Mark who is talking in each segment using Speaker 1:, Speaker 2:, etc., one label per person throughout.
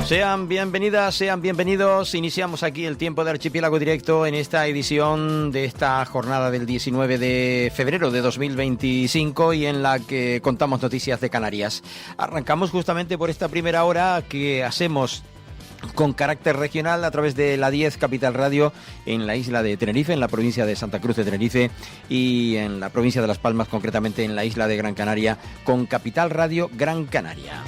Speaker 1: Sean bienvenidas, sean bienvenidos. Iniciamos aquí el tiempo de Archipiélago Directo en esta edición de esta jornada del 19 de febrero de 2025 y en la que contamos noticias de Canarias. Arrancamos justamente por esta primera hora que hacemos con carácter regional a través de la 10 Capital Radio en la isla de Tenerife, en la provincia de Santa Cruz de Tenerife y en la provincia de Las Palmas, concretamente en la isla de Gran Canaria, con Capital Radio Gran Canaria.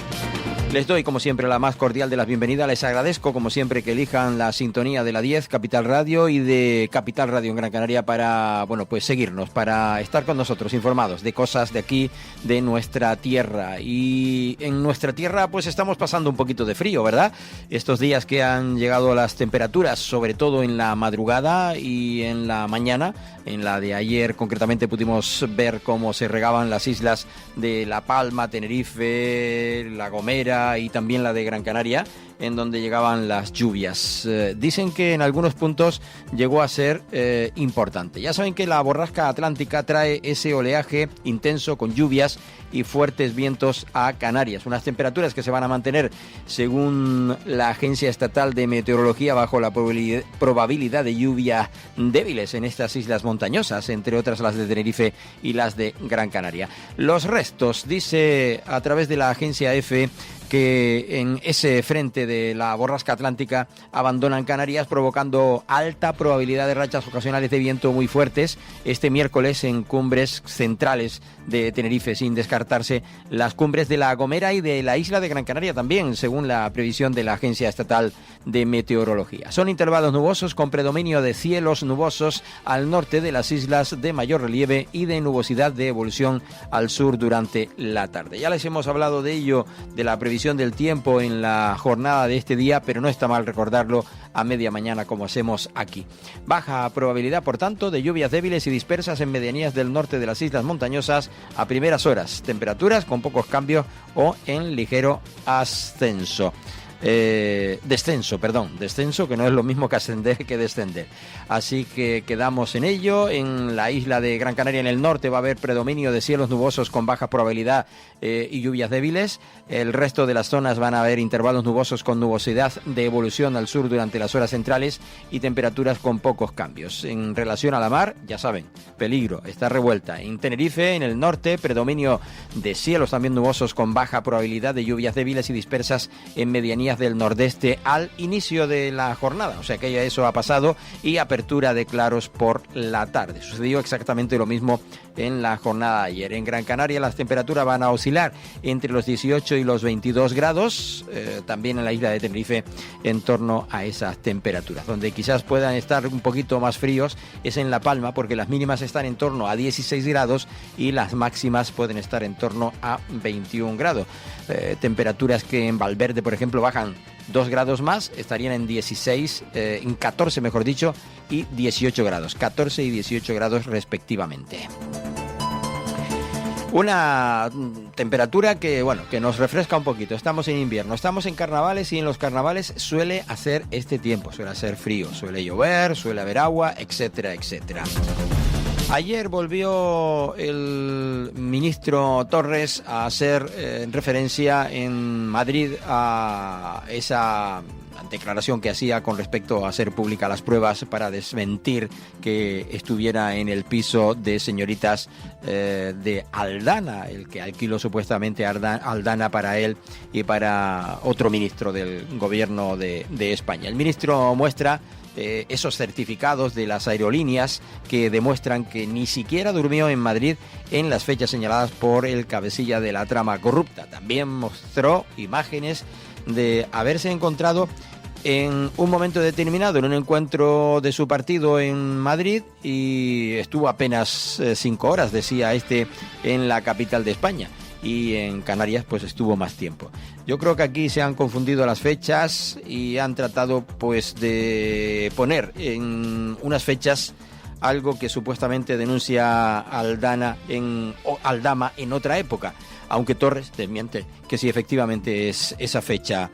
Speaker 1: Les doy, como siempre, la más cordial de las bienvenidas. Les agradezco, como siempre, que elijan la sintonía de la 10 Capital Radio y de Capital Radio en Gran Canaria para, bueno, pues seguirnos, para estar con nosotros informados de cosas de aquí, de nuestra tierra. Y en nuestra tierra, pues estamos pasando un poquito de frío, ¿verdad? Estos días que han llegado las temperaturas, sobre todo en la madrugada y en la mañana. En la de ayer, concretamente, pudimos ver cómo se regaban las islas de La Palma, Tenerife, La Gomera y también la de Gran Canaria, en donde llegaban las lluvias. Dicen que en algunos puntos llegó a ser importante. Ya saben que la borrasca atlántica trae ese oleaje intenso con lluvias y fuertes vientos a Canarias. Unas temperaturas que se van a mantener, según la Agencia Estatal de Meteorología, bajo la probabilidad de lluvia débiles en estas islas montañosas, entre otras las de Tenerife y las de Gran Canaria. Los restos, dice a través de la agencia EFE, que en ese frente de la borrasca atlántica abandonan Canarias, provocando alta probabilidad de rachas ocasionales de viento muy fuertes este miércoles en cumbres centrales de Tenerife, sin descartarse las cumbres de La Gomera y de la isla de Gran Canaria también, según la previsión de la Agencia Estatal de Meteorología. Son intervalos nubosos con predominio de cielos nubosos al norte de las islas de mayor relieve y de nubosidad de evolución al sur durante la tarde. Ya les hemos hablado de ello, de la previsión del tiempo en la jornada de este día, pero no está mal recordarlo a media mañana como hacemos aquí. Baja probabilidad, por tanto, de lluvias débiles y dispersas en medianías del norte de las islas montañosas a primeras horas. Temperaturas con pocos cambios o en ligero ascenso. Descenso, que no es lo mismo que ascender que descender. Así que quedamos en ello. En la isla de Gran Canaria, en el norte, va a haber predominio de cielos nubosos con baja probabilidad y lluvias débiles. El resto de las zonas van a haber intervalos nubosos con nubosidad de evolución al sur durante las horas centrales y temperaturas con pocos cambios. En relación a la mar, ya saben, peligro, está revuelta. En Tenerife, en el norte, predominio de cielos también nubosos con baja probabilidad de lluvias débiles y dispersas en medianías del nordeste al inicio de la jornada, o sea que ya eso ha pasado, y apertura de claros por la tarde. Sucedió exactamente lo mismo en la jornada de ayer. En Gran Canaria las temperaturas van a oscilar entre los 18 y los 22 grados, también en la isla de Tenerife en torno a esas temperaturas. Donde quizás puedan estar un poquito más fríos es en La Palma, porque las mínimas están en torno a 16 grados y las máximas pueden estar en torno a 21 grados. Temperaturas que en Valverde, por ejemplo, bajan 2 grados más, estarían en 16, en 14 mejor dicho, y 18 grados, 14 y 18 grados respectivamente. Una temperatura que, bueno, que nos refresca un poquito. Estamos en invierno, estamos en carnavales y en los carnavales suele hacer este tiempo, suele hacer frío, suele llover, suele haber agua, etcétera, etcétera. Ayer volvió el ministro Torres a hacer referencia en Madrid a esa declaración que hacía con respecto a hacer pública las pruebas para desmentir que estuviera en el piso de señoritas de Aldana, el que alquiló supuestamente Aldana para él y para otro ministro del gobierno de España. El ministro muestra esos certificados de las aerolíneas que demuestran que ni siquiera durmió en Madrid en las fechas señaladas por el cabecilla de la trama corrupta. También mostró imágenes de haberse encontrado en un momento determinado en un encuentro de su partido en Madrid y estuvo apenas 5 horas, decía en la capital de España. Y en Canarias pues estuvo más tiempo. Yo creo que aquí se han confundido las fechas y han tratado pues de poner en unas fechas algo que supuestamente denuncia Aldama en otra época, aunque Torres desmiente que si efectivamente es esa fecha,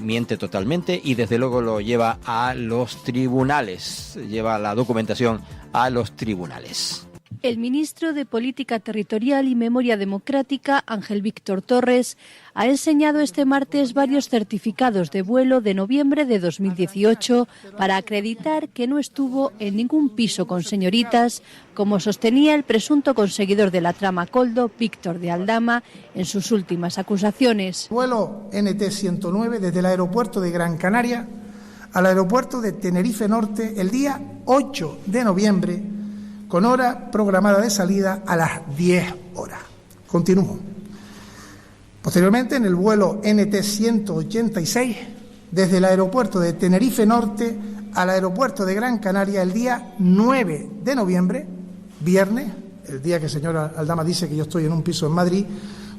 Speaker 1: miente totalmente y desde luego lo lleva a los tribunales, lleva la documentación a los tribunales.
Speaker 2: El ministro de Política Territorial y Memoria Democrática, Ángel Víctor Torres, ha enseñado este martes varios certificados de vuelo de noviembre de 2018 para acreditar que no estuvo en ningún piso con señoritas, como sostenía el presunto conseguidor de la trama Koldo, Víctor de Aldama, en sus últimas acusaciones.
Speaker 3: Vuelo NT 109 desde el aeropuerto de Gran Canaria al aeropuerto de Tenerife Norte el día 8 de noviembre, con hora programada de salida a las 10 horas. Continúo. Posteriormente, en el vuelo NT 186, desde el aeropuerto de Tenerife Norte al aeropuerto de Gran Canaria el día 9 de noviembre, viernes, el día que el señor Aldama dice que yo estoy en un piso en Madrid,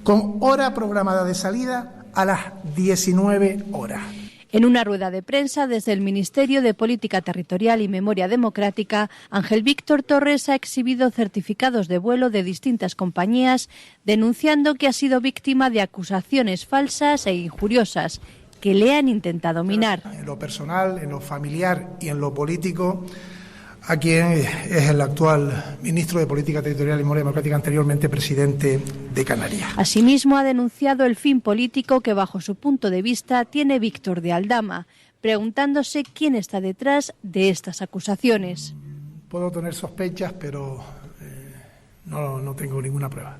Speaker 3: con hora programada de salida a las 19 horas.
Speaker 2: En una rueda de prensa desde el Ministerio de Política Territorial y Memoria Democrática, Ángel Víctor Torres ha exhibido certificados de vuelo de distintas compañías, denunciando que ha sido víctima de acusaciones falsas e injuriosas que le han intentado minar.
Speaker 3: En lo personal, en lo familiar y en lo político, a quien es el actual ministro de Política Territorial y Memoria Democrática, anteriormente presidente de Canarias.
Speaker 2: Asimismo, ha denunciado el fin político que, bajo su punto de vista, tiene Víctor de Aldama, preguntándose quién está detrás de estas acusaciones.
Speaker 3: Puedo tener sospechas, pero no tengo ninguna prueba.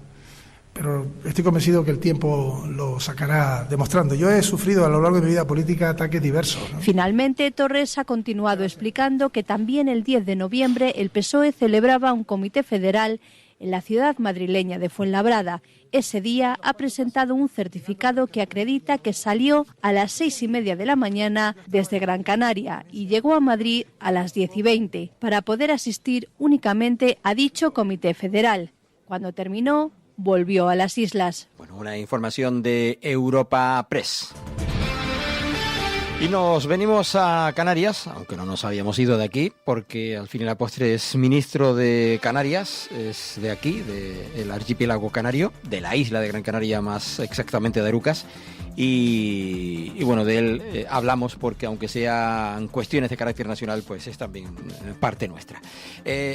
Speaker 3: Pero estoy convencido que el tiempo lo sacará demostrando. Yo he sufrido a lo largo de mi vida política ataques diversos, ¿no?
Speaker 2: Finalmente, Torres ha continuado explicando que también el 10 de noviembre el PSOE celebraba un comité federal en la ciudad madrileña de Fuenlabrada. Ese día ha presentado un certificado que acredita que salió a las 6:30 de la mañana desde Gran Canaria y llegó a Madrid a las 10:20 para poder asistir únicamente a dicho comité federal. Cuando terminó, volvió a las islas.
Speaker 1: Bueno, una información de Europa Press. Y nos venimos a Canarias, aunque no nos habíamos ido de aquí, porque al fin y la postre es ministro de Canarias, es de aquí, del archipiélago canario, de la isla de Gran Canaria, más exactamente de Arucas. Y bueno, de él hablamos porque aunque sean cuestiones de carácter nacional, pues es también parte nuestra.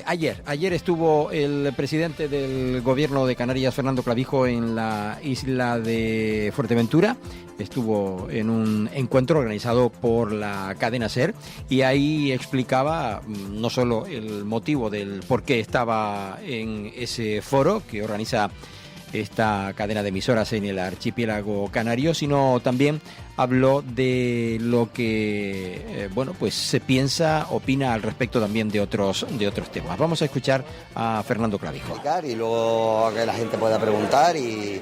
Speaker 1: Ayer estuvo el presidente del gobierno de Canarias, Fernando Clavijo, en la isla de Fuerteventura. Estuvo en un encuentro organizado por la cadena SER y ahí explicaba no solo el motivo del por qué estaba en ese foro que organiza esta cadena de emisoras en el archipiélago canario, sino también habló de lo que pues se opina al respecto también de otros temas. Vamos a escuchar a Fernando Clavijo.
Speaker 4: Y luego que la gente pueda preguntar y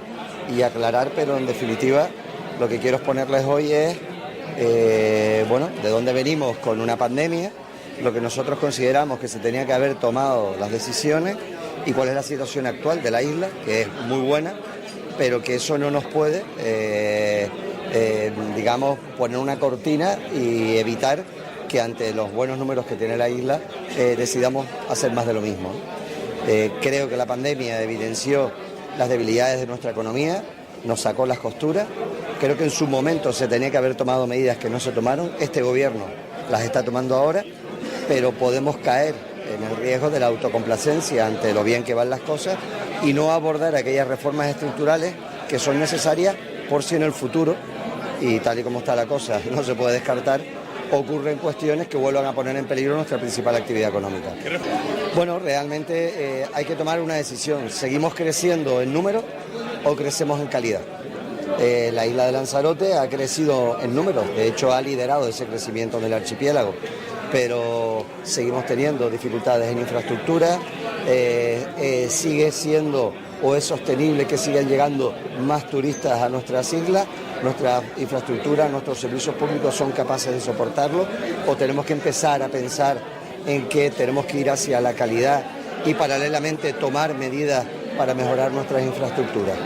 Speaker 4: aclarar, pero en definitiva lo que quiero exponerles hoy es de dónde venimos con una pandemia, lo que nosotros consideramos que se tenía que haber tomado las decisiones y cuál es la situación actual de la isla, que es muy buena, pero que eso no nos puede, poner una cortina y evitar que ante los buenos números que tiene la isla decidamos hacer más de lo mismo. Creo que la pandemia evidenció las debilidades de nuestra economía, nos sacó las costuras. Creo que en su momento se tenía que haber tomado medidas que no se tomaron. Este gobierno las está tomando ahora, pero podemos caer en el riesgo de la autocomplacencia ante lo bien que van las cosas y no abordar aquellas reformas estructurales que son necesarias por si en el futuro, y tal y como está la cosa, no se puede descartar, ocurren cuestiones que vuelvan a poner en peligro nuestra principal actividad económica. Bueno, realmente hay que tomar una decisión. ¿Seguimos creciendo en número o crecemos en calidad? La isla de Lanzarote ha crecido en número, de hecho ha liderado ese crecimiento en el archipiélago, pero seguimos teniendo dificultades en infraestructura, sigue siendo o es sostenible que sigan llegando más turistas a nuestras islas, nuestra infraestructura, nuestros servicios públicos son capaces de soportarlo, o tenemos que empezar a pensar en que tenemos que ir hacia la calidad y paralelamente tomar medidas para mejorar nuestras infraestructuras.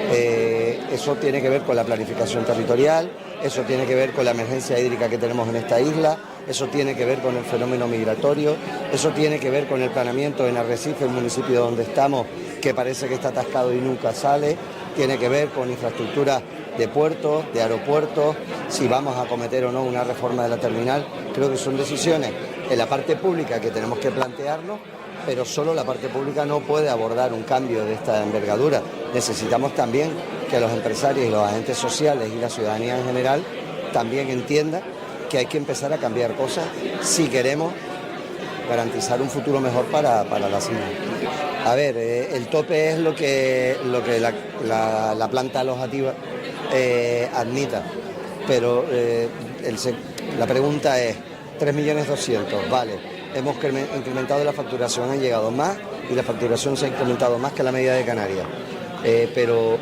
Speaker 4: Eso tiene que ver con la planificación territorial, eso tiene que ver con la emergencia hídrica que tenemos en esta isla, eso tiene que ver con el fenómeno migratorio, eso tiene que ver con el planeamiento en Arrecife, el municipio donde estamos, que parece que está atascado y nunca sale, tiene que ver con infraestructura de puertos, de aeropuertos, si vamos a acometer o no una reforma de la terminal. Creo que son decisiones en la parte pública que tenemos que plantearnos pero solo la parte pública no puede abordar un cambio de esta envergadura. Necesitamos también que los empresarios y los agentes sociales y la ciudadanía en general también entiendan que hay que empezar a cambiar cosas si queremos garantizar un futuro mejor para la ciudad. A ver, el tope es lo que la planta alojativa admita, pero la pregunta es 3.200.000, vale, hemos incrementado la facturación, han llegado más y la facturación se ha incrementado más que la media de Canarias, pero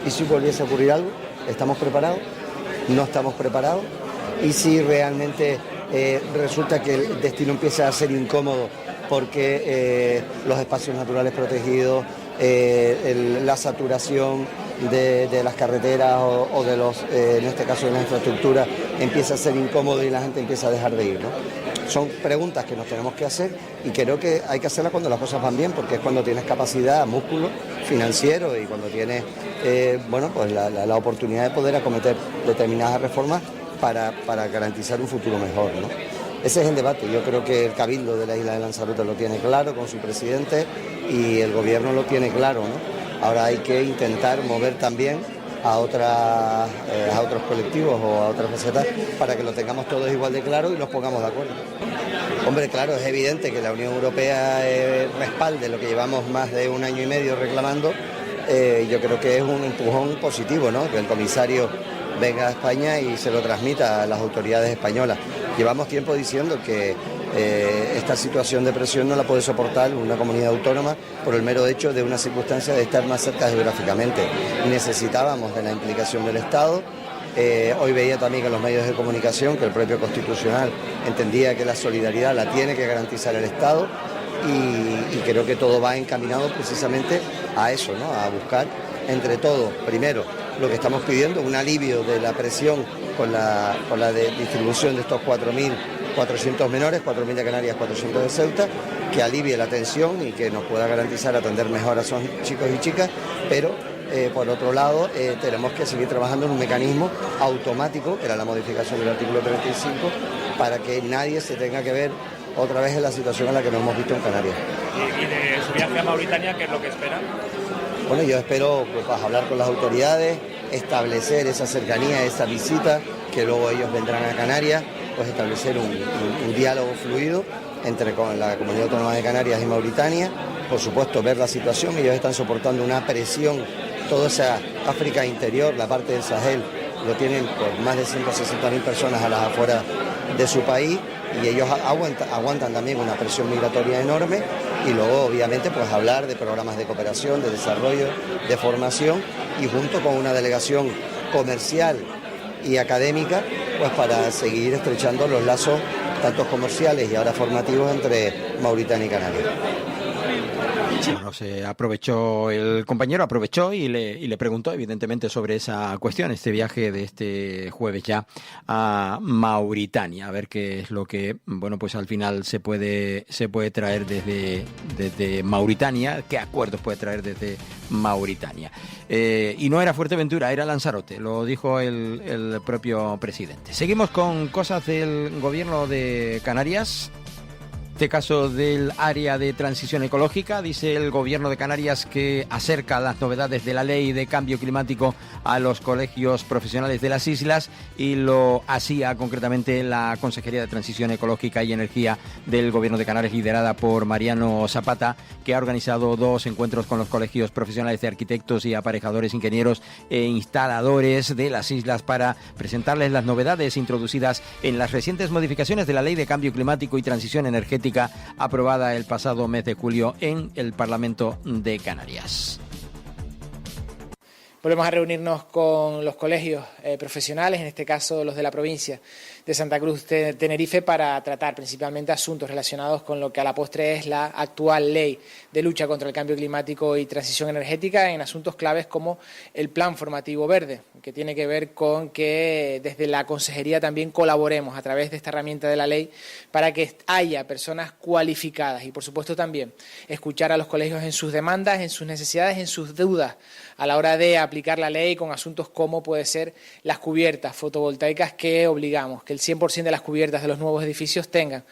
Speaker 4: ¿y si volviese a ocurrir algo? ¿Estamos preparados? ¿No estamos preparados? ¿Y si realmente resulta que el destino empieza a ser incómodo porque los espacios naturales protegidos, la saturación de las carreteras o de los, en este caso de la infraestructura, empieza a ser incómodo y la gente empieza a dejar de ir, ¿no? Son preguntas que nos tenemos que hacer y creo que hay que hacerlas cuando las cosas van bien, porque es cuando tienes capacidad, músculo financiero y cuando tienes pues la oportunidad de poder acometer determinadas reformas para garantizar un futuro mejor, ¿no? Ese es el debate. Yo creo que el Cabildo de la isla de Lanzarote lo tiene claro con su presidente y el gobierno lo tiene claro, ¿no? Ahora hay que intentar mover también a otros colectivos o a otras facetas para que lo tengamos todos igual de claro y nos pongamos de acuerdo. Hombre, claro, es evidente que la Unión Europea respalde lo que llevamos más de un año y medio reclamando. Yo creo que es un empujón positivo, ¿no? Que el comisario venga a España y se lo transmita a las autoridades españolas. Llevamos tiempo diciendo que esta situación de presión no la puede soportar una comunidad autónoma por el mero hecho de una circunstancia de estar más cerca geográficamente. Necesitábamos de la implicación del Estado. Hoy veía también en los medios de comunicación que el propio Constitucional entendía que la solidaridad la tiene que garantizar el Estado y creo que todo va encaminado precisamente a eso, ¿no? A buscar entre todos, primero, lo que estamos pidiendo, un alivio de la presión con la distribución de estos 4.400 menores, 4.000 de Canarias, 400 de Ceuta, que alivie la tensión y que nos pueda garantizar atender mejor a esos chicos y chicas, pero por otro lado tenemos que seguir trabajando en un mecanismo automático, que era la modificación del artículo 35, para que nadie se tenga que ver otra vez en la situación en la que nos hemos visto en Canarias.
Speaker 5: ¿Y de su viaje a Mauritania qué es lo que esperan?
Speaker 4: Bueno, yo espero pues, hablar con las autoridades, establecer esa cercanía, esa visita, que luego ellos vendrán a Canarias, pues establecer un diálogo fluido entre la Comunidad Autónoma de Canarias y Mauritania. Por supuesto, ver la situación, ellos están soportando una presión, toda esa África interior, la parte del Sahel, lo tienen por más de 160.000 personas a las afueras de su país y ellos aguantan también una presión migratoria enorme y luego obviamente pues hablar de programas de cooperación, de desarrollo, de formación y junto con una delegación comercial y académica pues para seguir estrechando los lazos tanto comerciales y ahora formativos entre Mauritania y Canarias.
Speaker 1: Bueno, el compañero aprovechó y le preguntó evidentemente sobre esa cuestión, este viaje de este jueves ya a Mauritania, a ver qué es lo que, bueno, pues al final se puede traer desde Mauritania, qué acuerdos puede traer desde Mauritania. Y no era Fuerteventura, era Lanzarote, lo dijo el propio presidente. Seguimos con cosas del gobierno de Canarias. En este caso del área de transición ecológica, dice el Gobierno de Canarias que acerca las novedades de la Ley de Cambio Climático a los colegios profesionales de las islas y lo hacía concretamente la Consejería de Transición Ecológica y Energía del Gobierno de Canarias, liderada por Mariano Zapata, que ha organizado 2 encuentros con los colegios profesionales de arquitectos y aparejadores, ingenieros e instaladores de las islas para presentarles las novedades introducidas en las recientes modificaciones de la Ley de Cambio Climático y Transición Energética aprobada el pasado mes de julio en el Parlamento de Canarias.
Speaker 6: Volvemos a reunirnos con los colegios profesionales, en este caso los de la provincia de Santa Cruz de Tenerife, para tratar principalmente asuntos relacionados con lo que a la postre es la actual ley de lucha contra el cambio climático y transición energética, en asuntos claves como el Plan Formativo Verde, que tiene que ver con que desde la Consejería también colaboremos a través de esta herramienta de la ley para que haya personas cualificadas y, por supuesto, también escuchar a los colegios en sus demandas, en sus necesidades, en sus dudas a la hora de aplicar aplicar la ley con asuntos como puede ser las cubiertas fotovoltaicas que obligamos, que el 100% de las cubiertas de los nuevos edificios tengan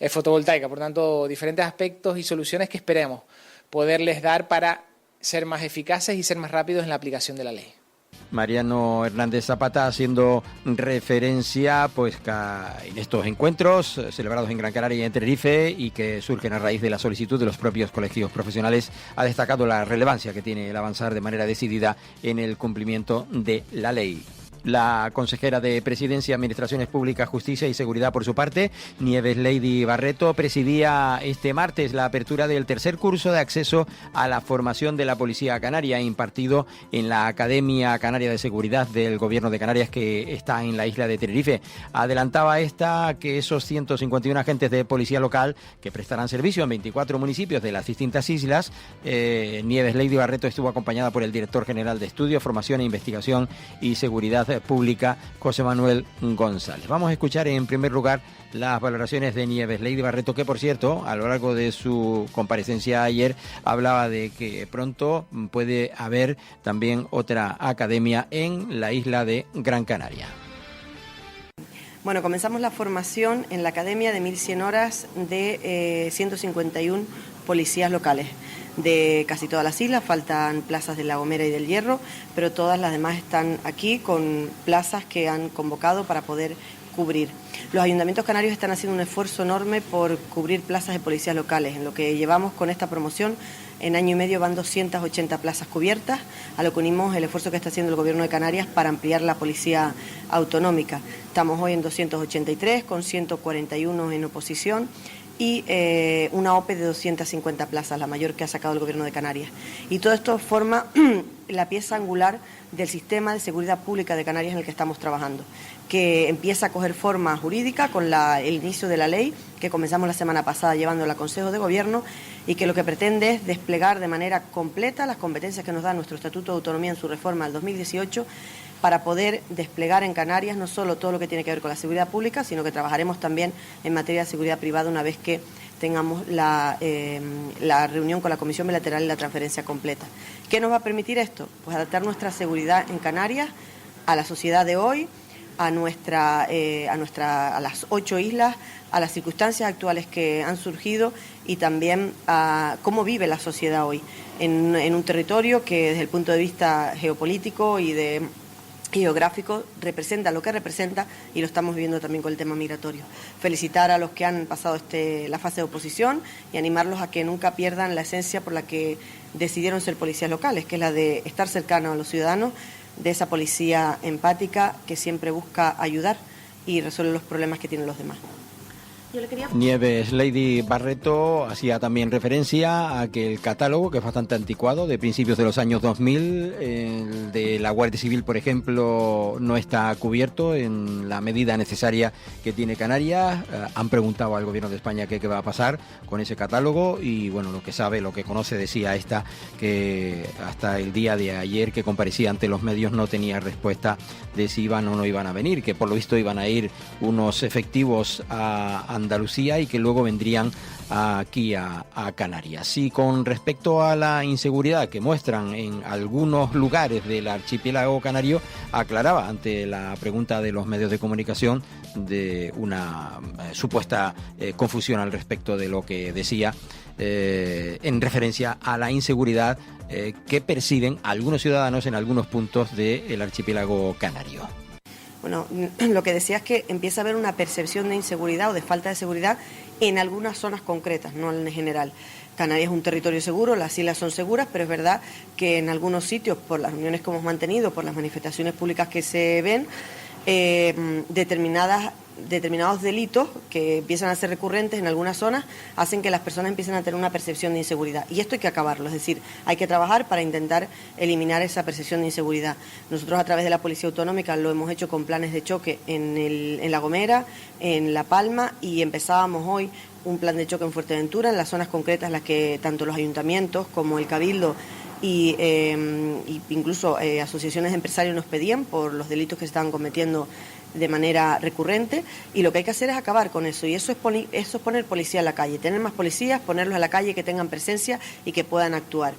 Speaker 6: fotovoltaica. Por tanto, diferentes aspectos y soluciones que esperemos poderles dar para ser más eficaces y ser más rápidos en la aplicación de la ley.
Speaker 1: Mariano Hernández Zapata haciendo referencia pues en estos encuentros celebrados en Gran Canaria y en Tenerife y que surgen a raíz de la solicitud de los propios colegios profesionales, ha destacado la relevancia que tiene el avanzar de manera decidida en el cumplimiento de la ley. La consejera de Presidencia, Administraciones Públicas, Justicia y Seguridad, por su parte, Nieves Lady Barreto, presidía este martes la apertura del tercer curso de acceso a la formación de la Policía Canaria, impartido en la Academia Canaria de Seguridad del Gobierno de Canarias, que está en la isla de Tenerife. Adelantaba esta que esos 151 agentes de policía local que prestarán servicio en 24 municipios de las distintas islas, Nieves Lady Barreto estuvo acompañada por el director general de Estudios, Formación e Investigación y Seguridad Pública, José Manuel González. Vamos a escuchar en primer lugar las valoraciones de Nieves Lady Barreto, que por cierto, a lo largo de su comparecencia ayer, hablaba de que pronto puede haber también otra academia en la isla de Gran Canaria.
Speaker 7: Bueno, comenzamos la formación en la academia de 1.100 horas de 151 policías locales de casi todas las islas. Faltan plazas de La Gomera y del Hierro, pero todas las demás están aquí con plazas que han convocado para poder cubrir. Los ayuntamientos canarios están haciendo un esfuerzo enorme por cubrir plazas de policías locales. En lo que llevamos con esta promoción, en año y medio van 280 plazas cubiertas, a lo que unimos el esfuerzo que está haciendo el Gobierno de Canarias para ampliar la policía autonómica. Estamos hoy en 283, con 141 en oposición, y una OPE de 250 plazas, la mayor que ha sacado el Gobierno de Canarias. Y todo esto forma la pieza angular del sistema de seguridad pública de Canarias en el que estamos trabajando, que empieza a coger forma jurídica con el inicio de la ley, que comenzamos la semana pasada llevándola al Consejo de Gobierno, y que lo que pretende es desplegar de manera completa las competencias que nos da nuestro Estatuto de Autonomía en su reforma del 2018, para poder desplegar en Canarias no solo todo lo que tiene que ver con la seguridad pública, sino que trabajaremos también en materia de seguridad privada una vez que tengamos la reunión con la Comisión Bilateral y la transferencia completa. ¿Qué nos va a permitir esto? Pues adaptar nuestra seguridad en Canarias a la sociedad de hoy, a las 8 islas, a las circunstancias actuales que han surgido y también a cómo vive la sociedad hoy en un territorio que desde el punto de vista geopolítico y geográfico representa lo que representa, y lo estamos viviendo también con el tema migratorio. Felicitar a los que han pasado la fase de oposición y animarlos a que nunca pierdan la esencia por la que decidieron ser policías locales, que es la de estar cercanos a los ciudadanos, de esa policía empática que siempre busca ayudar y resolver los problemas que tienen los demás.
Speaker 1: Nieves Lady Barreto hacía también referencia a que el catálogo, que es bastante anticuado, de principios de los años 2000, el de la Guardia Civil, por ejemplo, no está cubierto en la medida necesaria que tiene Canarias. Han preguntado al Gobierno de España qué va a pasar con ese catálogo y, bueno, lo que sabe, lo que conoce, decía esta, que hasta el día de ayer que comparecía ante los medios no tenía respuesta de si iban o no iban a venir, que por lo visto iban a ir unos efectivos a Andalucía y que luego vendrían aquí a Canarias. Y con respecto a la inseguridad que muestran en algunos lugares del archipiélago canario, aclaraba ante la pregunta de los medios de comunicación de una supuesta confusión al respecto de lo que decía en referencia a la inseguridad que perciben algunos ciudadanos en algunos puntos del archipiélago canario.
Speaker 7: Bueno, lo que decía es que empieza a haber una percepción de inseguridad o de falta de seguridad en algunas zonas concretas, no en general. Canarias es un territorio seguro, las islas son seguras, pero es verdad que en algunos sitios, por las reuniones que hemos mantenido, por las manifestaciones públicas que se ven, determinados delitos que empiezan a ser recurrentes en algunas zonas hacen que las personas empiecen a tener una percepción de inseguridad, y esto hay que acabarlo, es decir, hay que trabajar para intentar eliminar esa percepción de inseguridad. Nosotros a través de la Policía Autonómica lo hemos hecho con planes de choque en La Gomera, en La Palma, y empezábamos hoy un plan de choque en Fuerteventura, en las zonas concretas en las que tanto los ayuntamientos como el Cabildo y incluso asociaciones de empresarios nos pedían por los delitos que se estaban cometiendo de manera recurrente, y lo que hay que hacer es acabar con eso, y eso es poner policía en la calle, tener más policías, ponerlos a la calle, que tengan presencia y que puedan actuar.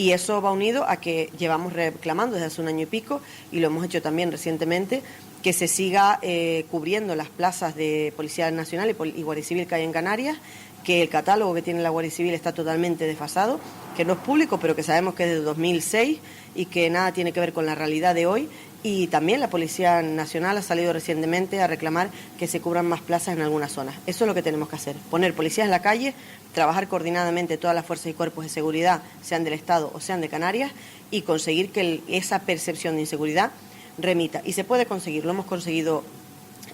Speaker 7: Y eso va unido a que llevamos reclamando desde hace un año y pico, y lo hemos hecho también recientemente, que se siga cubriendo las plazas de Policía Nacional y Guardia Civil que hay en Canarias, que el catálogo que tiene la Guardia Civil está totalmente desfasado, que no es público, pero que sabemos que es de 2006 y que nada tiene que ver con la realidad de hoy. Y también la Policía Nacional ha salido recientemente a reclamar que se cubran más plazas en algunas zonas. Eso es lo que tenemos que hacer, poner policías en la calle, trabajar coordinadamente todas las fuerzas y cuerpos de seguridad, sean del Estado o sean de Canarias, y conseguir que esa percepción de inseguridad remita. Y se puede conseguir, lo hemos conseguido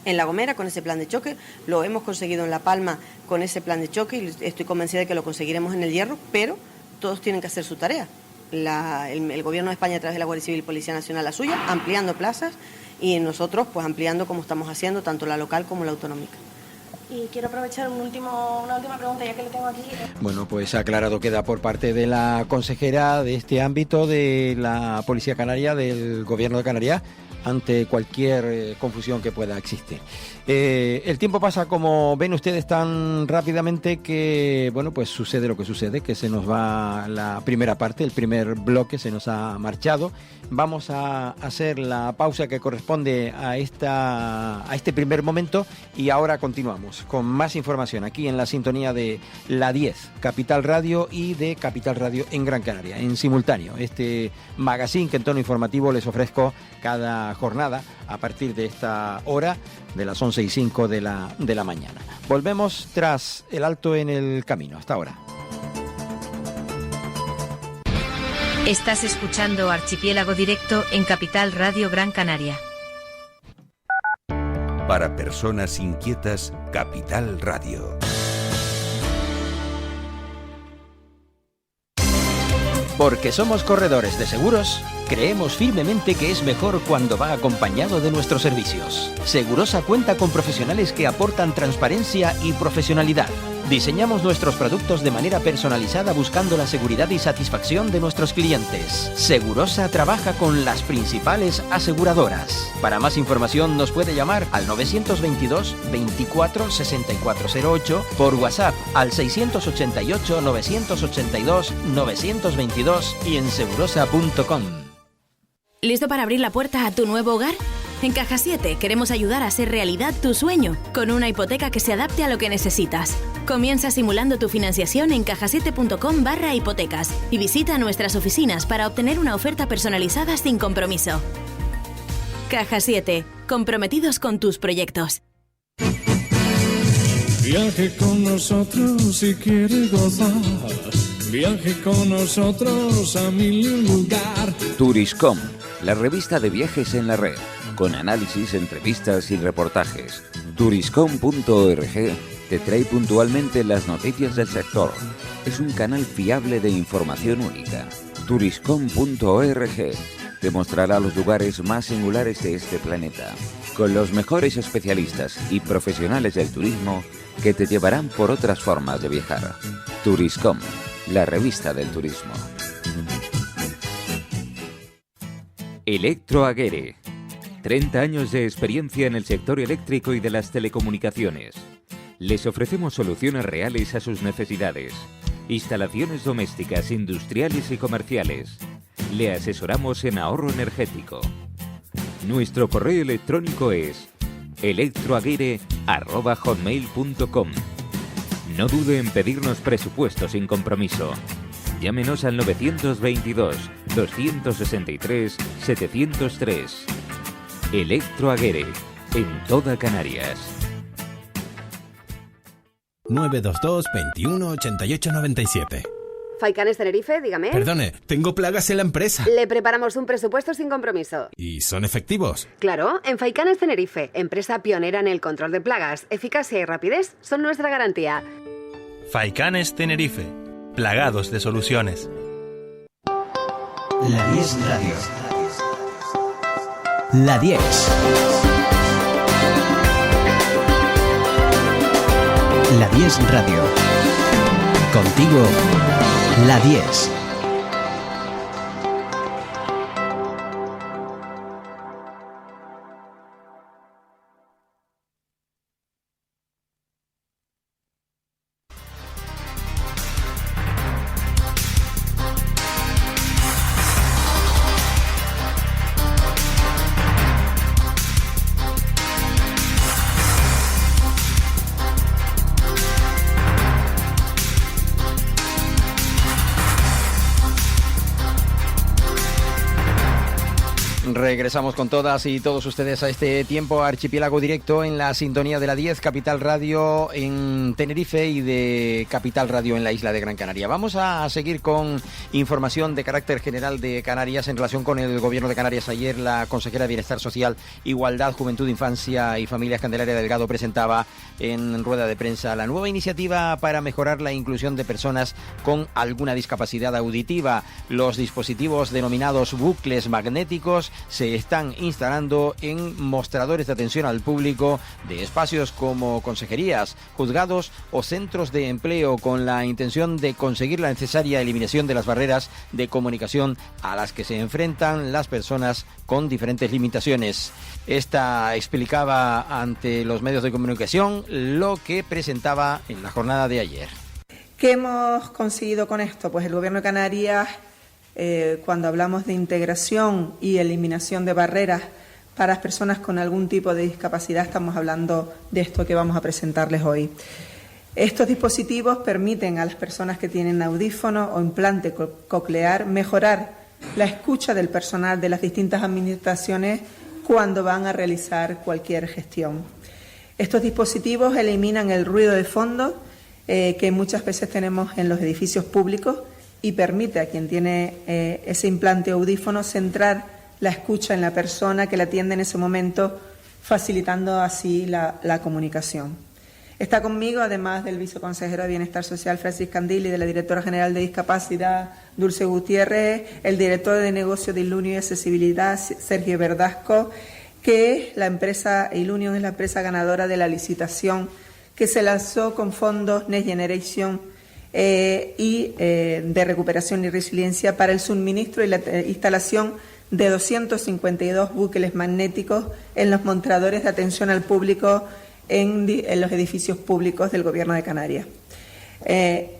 Speaker 7: en La Gomera con ese plan de choque, lo hemos conseguido en La Palma con ese plan de choque y estoy convencida de que lo conseguiremos en El Hierro, pero todos tienen que hacer su tarea. El Gobierno de España a través de la Guardia Civil y Policía Nacional la suya, ampliando plazas, y nosotros pues ampliando como estamos haciendo tanto la local como la autonómica.
Speaker 8: Y quiero aprovechar una última pregunta, ya que le tengo aquí.
Speaker 1: Bueno, pues aclarado queda por parte de la consejera de este ámbito de la Policía Canaria, del Gobierno de Canarias, ante cualquier confusión que pueda existir. El tiempo pasa, como ven ustedes, tan rápidamente que, bueno, pues sucede lo que sucede, que se nos va la primera parte, el primer bloque se nos ha marchado. Vamos a hacer la pausa que corresponde a este primer momento y ahora continuamos con más información aquí en la sintonía de La 10, Capital Radio, y de Capital Radio en Gran Canaria, en simultáneo. Este magazine que en tono informativo les ofrezco cada jornada a partir de esta hora, de las 11:05 de la mañana. Volvemos tras el alto en el camino. Hasta ahora.
Speaker 9: Estás escuchando Archipiélago Directo en Capital Radio Gran Canaria.
Speaker 10: Para personas inquietas, Capital Radio.
Speaker 1: Porque somos corredores de seguros, creemos firmemente que es mejor cuando va acompañado de nuestros servicios. Segurosa cuenta con profesionales que aportan transparencia y profesionalidad. Diseñamos nuestros productos de manera personalizada buscando la seguridad y satisfacción de nuestros clientes. Segurosa trabaja con las principales aseguradoras. Para más información nos puede llamar al 922 24 6408, por WhatsApp al 688 982 922 y en segurosa.com.
Speaker 11: ¿Listo para abrir la puerta a tu nuevo hogar? En Caja 7 queremos ayudar a hacer realidad tu sueño con una hipoteca que se adapte a lo que necesitas. Comienza simulando tu financiación en cajasiete.com/hipotecas y visita nuestras oficinas para obtener una oferta personalizada sin compromiso. Caja 7, comprometidos con tus proyectos.
Speaker 12: Viaje con nosotros si quiere gozar. Viaje con nosotros a mil lugar.
Speaker 13: Turiscom, la revista de viajes en la red, con análisis, entrevistas y reportajes. Turiscom.org te trae puntualmente las noticias del sector. Es un canal fiable de información única. Turiscom.org te mostrará los lugares más singulares de este planeta, con los mejores especialistas y profesionales del turismo que te llevarán por otras formas de viajar. Turiscom, la revista del turismo.
Speaker 14: Electroaguere. 30 años de experiencia en el sector eléctrico y de las telecomunicaciones. Les ofrecemos soluciones reales a sus necesidades. Instalaciones domésticas, industriales y comerciales. Le asesoramos en ahorro energético. Nuestro correo electrónico es electroaguere@hotmail.com. No dude en pedirnos presupuesto sin compromiso. Llámenos al 922 263 703. Electroaguere, en toda Canarias.
Speaker 15: 922 21 88 97.
Speaker 16: Faicanes Tenerife, dígame.
Speaker 15: Perdone, tengo plagas en la empresa.
Speaker 16: Le preparamos un presupuesto sin compromiso.
Speaker 15: ¿Y son efectivos?
Speaker 16: Claro, en Faicanes Tenerife, empresa pionera en el control de plagas, eficacia y rapidez son nuestra garantía.
Speaker 17: Faicanes Tenerife, plagados de soluciones.
Speaker 18: La 10 Radio. La 10. La 10 Radio. Contigo, La 10.
Speaker 1: Regresamos con todas y todos ustedes a este tiempo Archipiélago Directo en la sintonía de la 10, Capital Radio en Tenerife y de Capital Radio en la isla de Gran Canaria. Vamos a seguir con información de carácter general de Canarias en relación con el Gobierno de Canarias. Ayer la consejera de Bienestar Social, Igualdad, Juventud, Infancia y Familias, Candelaria Delgado, presentaba en rueda de prensa la nueva iniciativa para mejorar la inclusión de personas con alguna discapacidad auditiva. Los dispositivos denominados bucles magnéticos se están instalando en mostradores de atención al público de espacios como consejerías, juzgados o centros de empleo, con la intención de conseguir la necesaria eliminación de las barreras de comunicación a las que se enfrentan las personas con diferentes limitaciones. Esta explicaba ante los medios de comunicación lo que presentaba en la jornada de ayer.
Speaker 19: ¿Qué hemos conseguido con esto? Pues el Gobierno de Canarias, cuando hablamos de integración y eliminación de barreras para las personas con algún tipo de discapacidad, estamos hablando de esto que vamos a presentarles hoy. Estos dispositivos permiten a las personas que tienen audífono o implante coclear mejorar la escucha del personal de las distintas administraciones cuando van a realizar cualquier gestión. Estos dispositivos eliminan el ruido de fondo que muchas veces tenemos en los edificios públicos y permite a quien tiene ese implante audífono centrar la escucha en la persona que la atiende en ese momento, facilitando así la comunicación. Está conmigo, además del viceconsejero de Bienestar Social, Francis Candil, y de la directora general de Discapacidad, Dulce Gutiérrez, el director de negocio de Ilunion y Accesibilidad, Sergio Verdasco, que la empresa Ilunion es la empresa ganadora de la licitación que se lanzó con fondos Next Generation y de recuperación y resiliencia para el suministro y la instalación de 252 bucles magnéticos en los mostradores de atención al público en los edificios públicos del Gobierno de Canarias.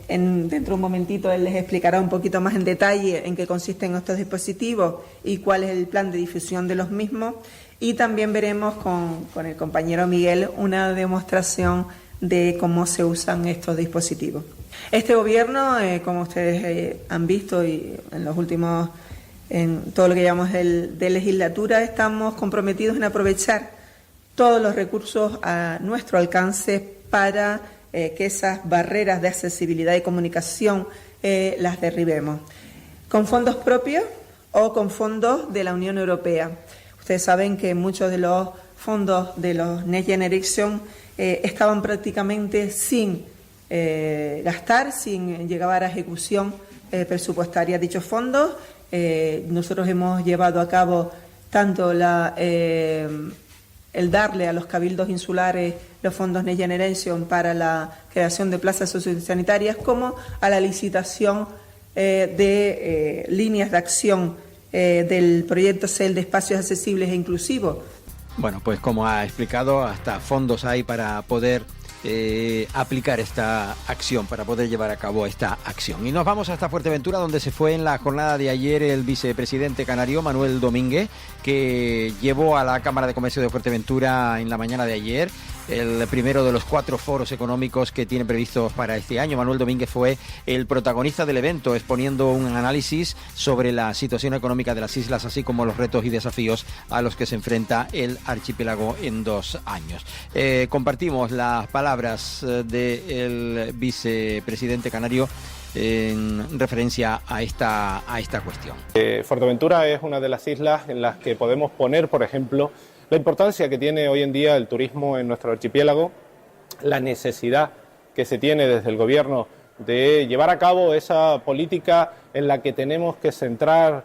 Speaker 19: Dentro de un momentito él les explicará un poquito más en detalle en qué consisten estos dispositivos y cuál es el plan de difusión de los mismos, y también veremos con el compañero Miguel una demostración de cómo se usan estos dispositivos. Este Gobierno, como ustedes han visto y en los últimos, en todo lo que llamamos de legislatura, estamos comprometidos en aprovechar todos los recursos a nuestro alcance para que esas barreras de accesibilidad y comunicación las derribemos, con fondos propios o con fondos de la Unión Europea. Ustedes saben que muchos de los fondos de los Next Generation estaban prácticamente sin gastar, sin llegar a ejecución presupuestaria. Dichos fondos, nosotros hemos llevado a cabo tanto el darle a los cabildos insulares los fondos Next Generation para la creación de plazas sociosanitarias, como a la licitación de líneas de acción del proyecto CEL de espacios accesibles e inclusivos.
Speaker 1: Bueno, pues como ha explicado, hasta fondos hay para poder aplicar esta acción, para poder llevar a cabo esta acción. Y nos vamos hasta Fuerteventura, donde se fue en la jornada de ayer el vicepresidente canario, Manuel Domínguez, que llevó a la Cámara de Comercio de Fuerteventura en la mañana de ayer el primero de los 4 foros económicos que tiene previstos para este año. Manuel Domínguez fue el protagonista del evento, exponiendo un análisis sobre la situación económica de las islas, así como los retos y desafíos a los que se enfrenta el archipiélago en 2 años. Compartimos las palabras del vicepresidente canario en referencia a esta cuestión.
Speaker 20: Fuerteventura es una de las islas en las que podemos poner, por ejemplo, la importancia que tiene hoy en día el turismo en nuestro archipiélago, la necesidad que se tiene desde el Gobierno de llevar a cabo esa política en la que tenemos que centrar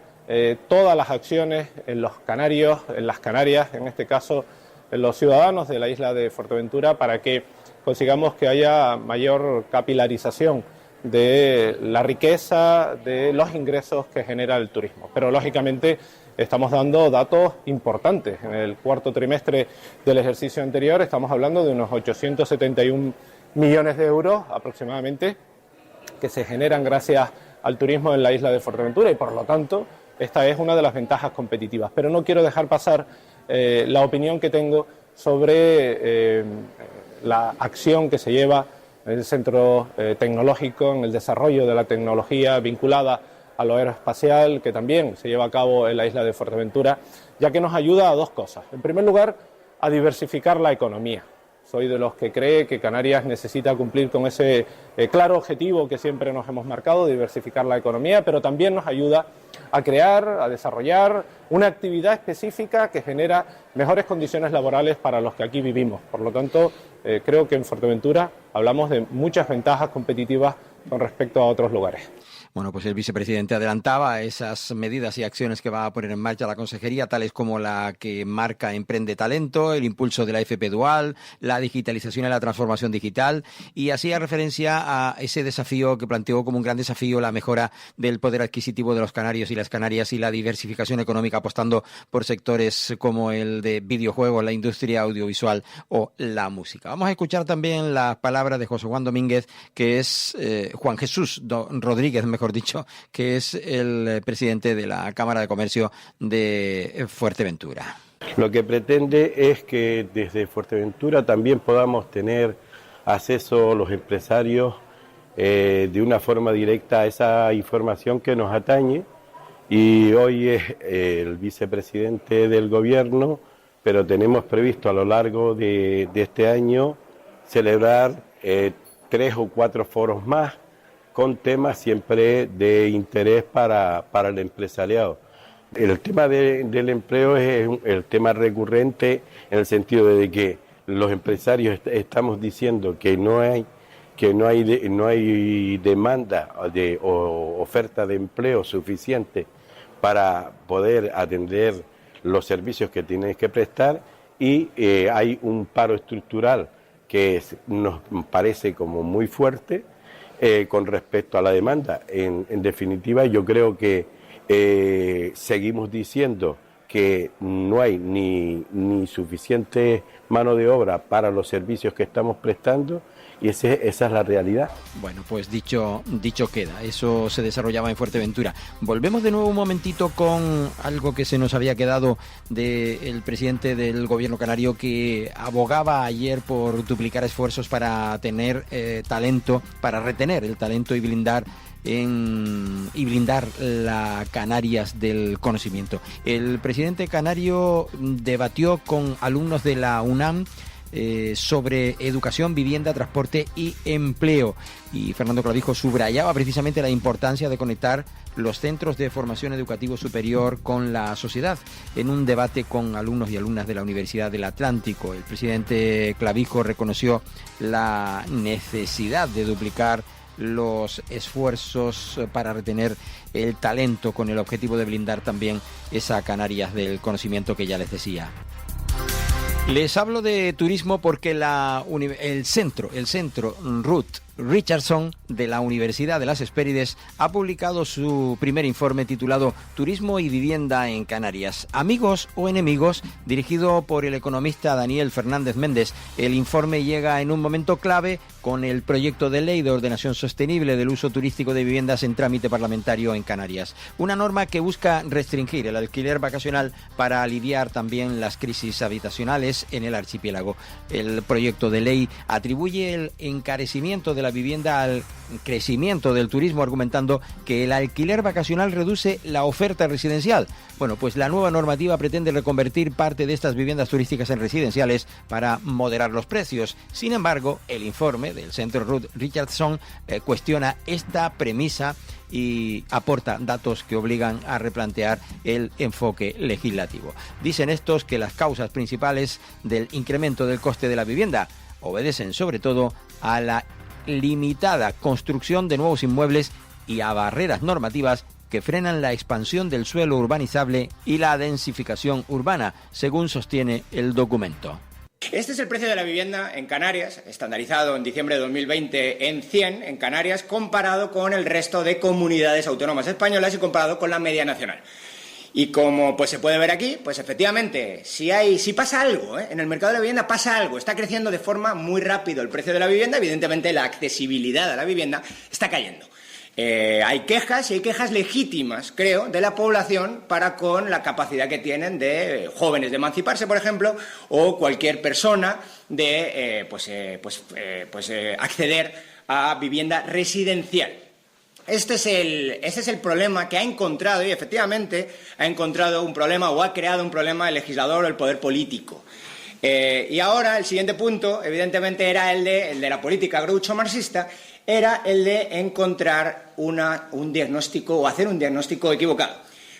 Speaker 20: todas las acciones en los canarios, en las Canarias, en este caso en los ciudadanos de la isla de Fuerteventura, para que consigamos que haya mayor capilarización de la riqueza, de los ingresos que genera el turismo. Pero lógicamente estamos dando datos importantes. En el cuarto trimestre del ejercicio anterior estamos hablando de unos 871 millones de euros aproximadamente que se generan gracias al turismo en la isla de Fuerteventura, y por lo tanto esta es una de las ventajas competitivas. Pero no quiero dejar pasar la opinión que tengo sobre la acción que se lleva en el centro tecnológico, en el desarrollo de la tecnología vinculada a lo aeroespacial que también se lleva a cabo en la isla de Fuerteventura, ya que nos ayuda a dos cosas. En primer lugar, a diversificar la economía. Soy de los que cree que Canarias necesita cumplir con ese claro objetivo que siempre nos hemos marcado, diversificar la economía, pero también nos ayuda a crear, a desarrollar una actividad específica que genera mejores condiciones laborales para los que aquí vivimos. Por lo tanto, creo que en Fuerteventura hablamos de muchas ventajas competitivas con respecto a otros lugares.
Speaker 1: Bueno, pues el vicepresidente adelantaba esas medidas y acciones que va a poner en marcha la consejería, tales como la que marca Emprende Talento, el impulso de la FP Dual, la digitalización y la transformación digital, y hacía referencia a ese desafío que planteó como un gran desafío la mejora del poder adquisitivo de los canarios y las canarias y la diversificación económica, apostando por sectores como el de videojuegos, la industria audiovisual o la música. Vamos a escuchar también las palabras de José Juan Domínguez, que es Juan Jesús Rodríguez, mejor dicho, que es el presidente de la Cámara de Comercio de Fuerteventura.
Speaker 21: Lo que pretende es que desde Fuerteventura también podamos tener acceso los empresarios de una forma directa a esa información que nos atañe, y hoy es el vicepresidente del gobierno, pero tenemos previsto a lo largo de este año celebrar 3 o 4 foros más con temas siempre de interés para el empresariado. El tema del empleo es el tema recurrente, en el sentido de que los empresarios estamos diciendo que no hay demanda o oferta de empleo suficiente para poder atender los servicios que tienen que prestar, y hay un paro estructural que nos parece como muy fuerte con respecto a la demanda. En definitiva, yo creo que seguimos diciendo que no hay ni suficiente mano de obra para los servicios que estamos prestando, y esa es la realidad.
Speaker 1: Bueno, pues dicho queda, eso se desarrollaba en Fuerteventura. Volvemos de nuevo un momentito con algo que se nos había quedado del presidente del gobierno canario, que abogaba ayer por duplicar esfuerzos para tener talento, para retener el talento y blindar la Canarias del conocimiento. El presidente canario debatió con alumnos de la UNAM sobre educación, vivienda, transporte y empleo. Y Fernando Clavijo subrayaba precisamente la importancia de conectar los centros de formación educativo superior con la sociedad en un debate con alumnos y alumnas de la Universidad del Atlántico. El presidente Clavijo reconoció la necesidad de duplicar los esfuerzos para retener el talento con el objetivo de blindar también esa Canarias del conocimiento que ya les decía. Les hablo de turismo porque el centro Ruth Richardson de la Universidad de las Hespérides ha publicado su primer informe titulado Turismo y vivienda en Canarias, amigos o enemigos, dirigido por el economista Daniel Fernández Méndez. El informe llega en un momento clave con el proyecto de ley de ordenación sostenible del uso turístico de viviendas en trámite parlamentario en Canarias. Una norma que busca restringir el alquiler vacacional para aliviar también las crisis habitacionales en el archipiélago. El proyecto de ley atribuye el encarecimiento de la vivienda al crecimiento del turismo, argumentando que el alquiler vacacional reduce la oferta residencial. Bueno, pues la nueva normativa pretende reconvertir parte de estas viviendas turísticas en residenciales para moderar los precios. Sin embargo, el informe del Centro Ruth Richardson cuestiona esta premisa y aporta datos que obligan a replantear el enfoque legislativo. Dicen estos que las causas principales del incremento del coste de la vivienda obedecen sobre todo a la limitada construcción de nuevos inmuebles y a barreras normativas que frenan la expansión del suelo urbanizable y la densificación urbana, según sostiene el documento.
Speaker 22: Este es el precio de la vivienda en Canarias, estandarizado en diciembre de 2020 en 100 en Canarias, comparado con el resto de comunidades autónomas españolas y comparado con la media nacional. Y como se puede ver aquí, pues efectivamente, si pasa algo, en el mercado de la vivienda pasa algo, está creciendo de forma muy rápido el precio de la vivienda, evidentemente la accesibilidad a la vivienda está cayendo. Hay quejas, y hay quejas legítimas, creo, de la población para con la capacidad que tienen de jóvenes de emanciparse, por ejemplo, o cualquier persona de acceder a vivienda residencial. Ese es el problema que ha encontrado, y efectivamente ha encontrado un problema o ha creado un problema el legislador o el poder político. Y ahora el siguiente punto, evidentemente, era el de la política groucho-marxista, era el de encontrar un diagnóstico o hacer un diagnóstico equivocado.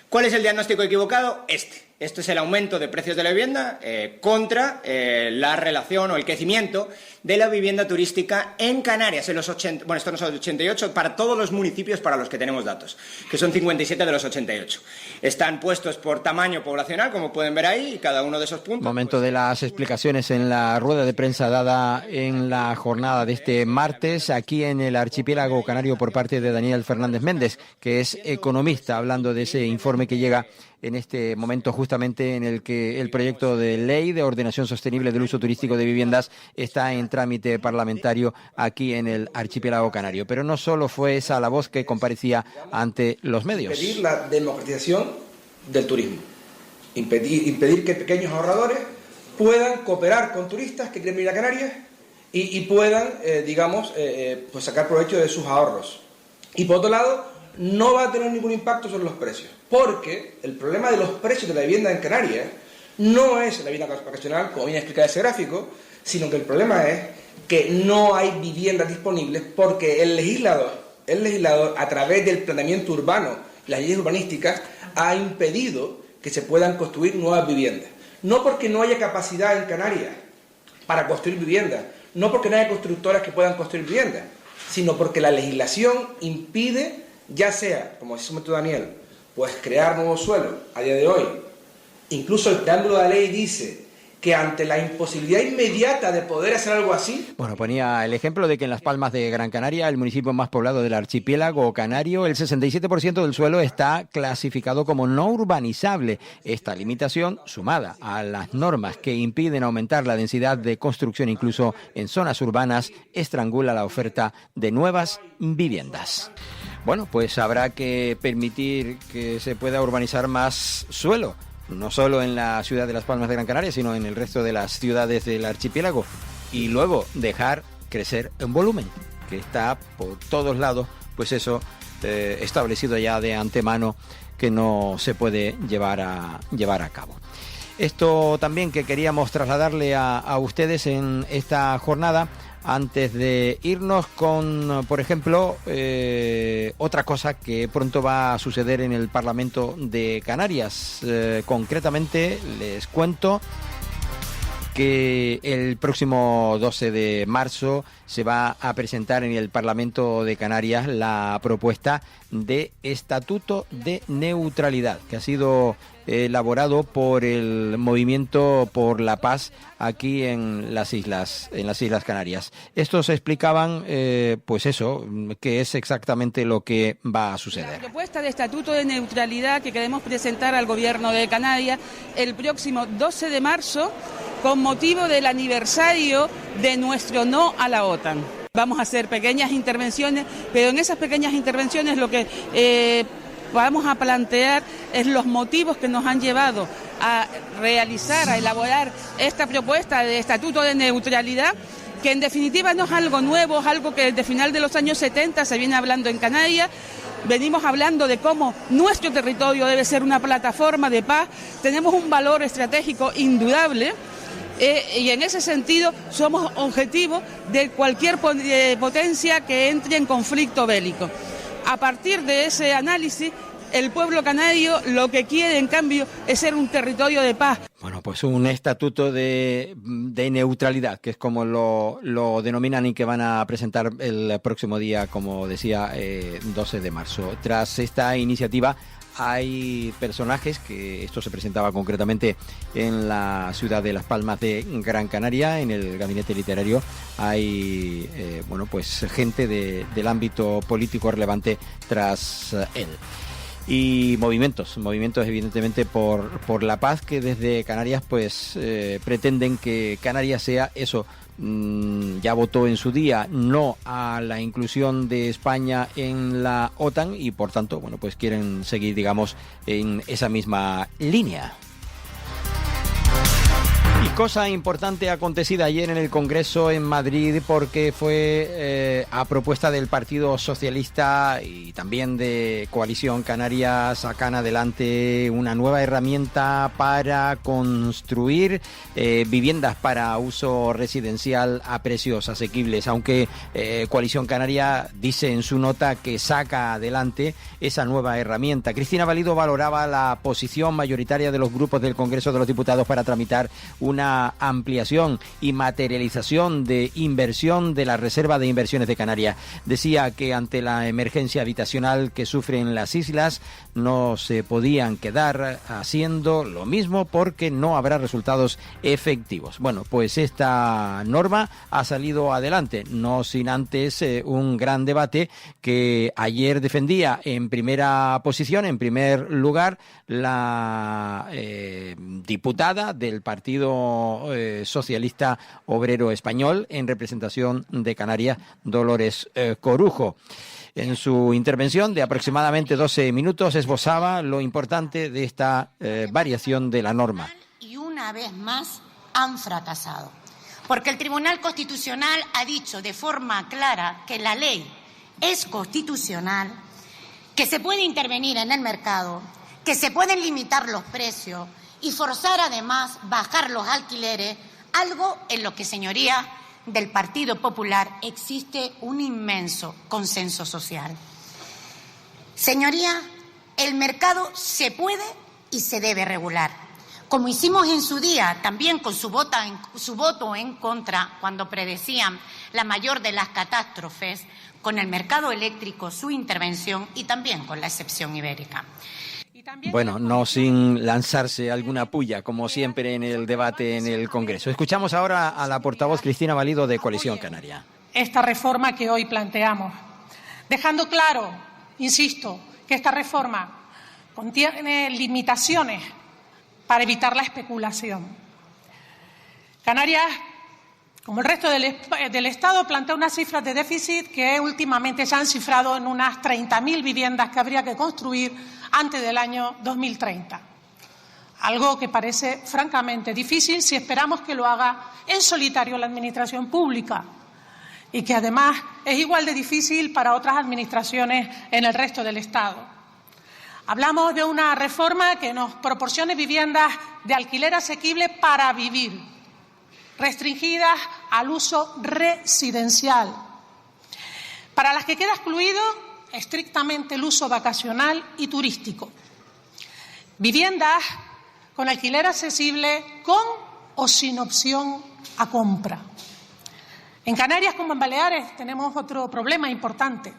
Speaker 22: ¿Cuál es el diagnóstico equivocado? Esto es el aumento de precios de la vivienda contra la relación o el crecimiento de la vivienda turística en Canarias, en los 80, bueno, esto no son 88, para todos los municipios para los que tenemos datos, que son 57 de los 88. Están puestos por tamaño poblacional, como pueden ver ahí, y cada uno de esos puntos.
Speaker 1: Momento de las explicaciones en la rueda de prensa dada en la jornada de este martes, aquí en el archipiélago canario por parte de Daniel Fernández Méndez, que es economista, hablando de ese informe que llega en este momento justamente en el que el proyecto de ley de ordenación sostenible del uso turístico de viviendas está en trámite parlamentario aquí en el archipiélago canario. Pero no solo fue esa la voz que comparecía ante los medios.
Speaker 2: Impedir la democratización del turismo, impedir que pequeños ahorradores puedan cooperar con turistas que quieren venir a Canarias y puedan, pues sacar provecho de sus ahorros. Y por otro lado, no va a tener ningún impacto sobre los precios, porque el problema de los precios de la vivienda en Canarias no es la vivienda vacacional, como viene a explicar ese gráfico, sino que el problema es que no hay viviendas disponibles porque el legislador, a través del planeamiento urbano y las leyes urbanísticas, ha impedido que se puedan construir nuevas viviendas. No porque no haya capacidad en Canarias para construir viviendas, no porque no haya constructoras que puedan construir viviendas, sino porque la legislación impide, ya sea, como dice Daniel, pues crear nuevo suelo a día de hoy. Incluso el preámbulo de la ley dice que ante la imposibilidad inmediata de poder hacer algo así...
Speaker 1: Bueno, ponía el ejemplo de que en Las Palmas de Gran Canaria, el municipio más poblado del archipiélago canario, el 67% del suelo está clasificado como no urbanizable. Esta limitación, sumada a las normas que impiden aumentar la densidad de construcción incluso en zonas urbanas, estrangula la oferta de nuevas viviendas. Bueno, pues habrá que permitir que se pueda urbanizar más suelo, no solo en la ciudad de Las Palmas de Gran Canaria, sino en el resto de las ciudades del archipiélago, y luego dejar crecer en volumen, que está por todos lados, pues eso establecido ya de antemano que no se puede llevar a cabo. Esto también que queríamos trasladarle a ustedes en esta jornada, antes de irnos con, por ejemplo, otra cosa que pronto va a suceder en el Parlamento de Canarias. Concretamente, les cuento que el próximo 12 de marzo se va a presentar en el Parlamento de Canarias la propuesta de Estatuto de Neutralidad, que ha sido elaborado por el Movimiento por la Paz aquí en las Islas Canarias. Estos explicaban, pues eso, qué es exactamente lo que va a suceder.
Speaker 3: La propuesta de Estatuto de Neutralidad que queremos presentar al Gobierno de Canarias el próximo 12 de marzo con motivo del aniversario de nuestro no a la OTAN. Vamos a hacer pequeñas intervenciones, pero en esas pequeñas intervenciones lo que vamos a plantear es los motivos que nos han llevado a realizar, a elaborar esta propuesta de Estatuto de Neutralidad, que en definitiva no es algo nuevo, es algo que desde final de los años 70 se viene hablando en Canarias. Venimos hablando de cómo nuestro territorio debe ser una plataforma de paz, tenemos un valor estratégico indudable. Y en ese sentido somos objetivos de cualquier potencia que entre en conflicto bélico. A partir de ese análisis, el pueblo canario lo que quiere, en cambio, es ser un territorio de paz.
Speaker 1: Bueno, pues un estatuto de neutralidad, que es como lo denominan y que van a presentar el próximo día, como decía, 12 de marzo. Tras esta iniciativa, hay personajes que esto se presentaba concretamente en la ciudad de Las Palmas de Gran Canaria, en el gabinete literario. Hay pues gente del ámbito político relevante tras él. Y movimientos evidentemente por la paz, que desde Canarias pues pretenden que Canarias sea eso. Ya votó en su día no a la inclusión de España en la OTAN y por tanto, bueno, pues quieren seguir, digamos, en esa misma línea. Y Cosa importante acontecida ayer en el Congreso en Madrid, porque fue a propuesta del Partido Socialista y también de Coalición Canaria, sacan adelante una nueva herramienta para construir viviendas para uso residencial a precios asequibles, aunque Coalición Canaria dice en su nota que saca adelante esa nueva herramienta. Cristina Valido valoraba la posición mayoritaria de los grupos del Congreso de los Diputados para tramitar una ampliación y materialización de inversión de la Reserva de Inversiones de Canarias. Decía que ante la emergencia habitacional que sufren las islas no se podían quedar haciendo lo mismo porque no habrá resultados efectivos. Bueno, pues esta norma ha salido adelante, no sin antes un gran debate que ayer defendía en primera posición, en primer lugar, la diputada del Partido Socialista Obrero Español en representación de Canarias, Dolores Corujo. En su intervención de aproximadamente 12 minutos esbozaba lo importante de esta variación de la norma.
Speaker 4: Y una vez más han fracasado, porque el Tribunal Constitucional ha dicho de forma clara que la ley es constitucional, que se puede intervenir en el mercado, que se pueden limitar los precios y forzar además bajar los alquileres, algo en lo que, señorías del Partido Popular, existe un inmenso consenso social. Señorías, el mercado se puede y se debe regular, como hicimos en su día también con su voto en contra cuando predecían la mayor de las catástrofes, con el mercado eléctrico, su intervención y también con la excepción ibérica.
Speaker 1: Bueno, no sin lanzarse alguna puya, como siempre en el debate en el Congreso. Escuchamos ahora a la portavoz Cristina Valido de Coalición Canaria.
Speaker 5: Esta reforma que hoy planteamos, dejando claro, insisto, que esta reforma contiene limitaciones para evitar la especulación. Canarias, como el resto del Estado, plantea unas cifras de déficit que últimamente se han cifrado en unas 30.000 viviendas que habría que construir antes del año 2030. Algo que parece francamente difícil si esperamos que lo haga en solitario la Administración pública y que además es igual de difícil para otras administraciones en el resto del Estado. Hablamos de una reforma que nos proporcione viviendas de alquiler asequible para vivir, restringidas al uso residencial, para las que queda excluido estrictamente el uso vacacional y turístico. Viviendas con alquiler accesible con o sin opción a compra. En Canarias, como en Baleares, tenemos otro problema importante.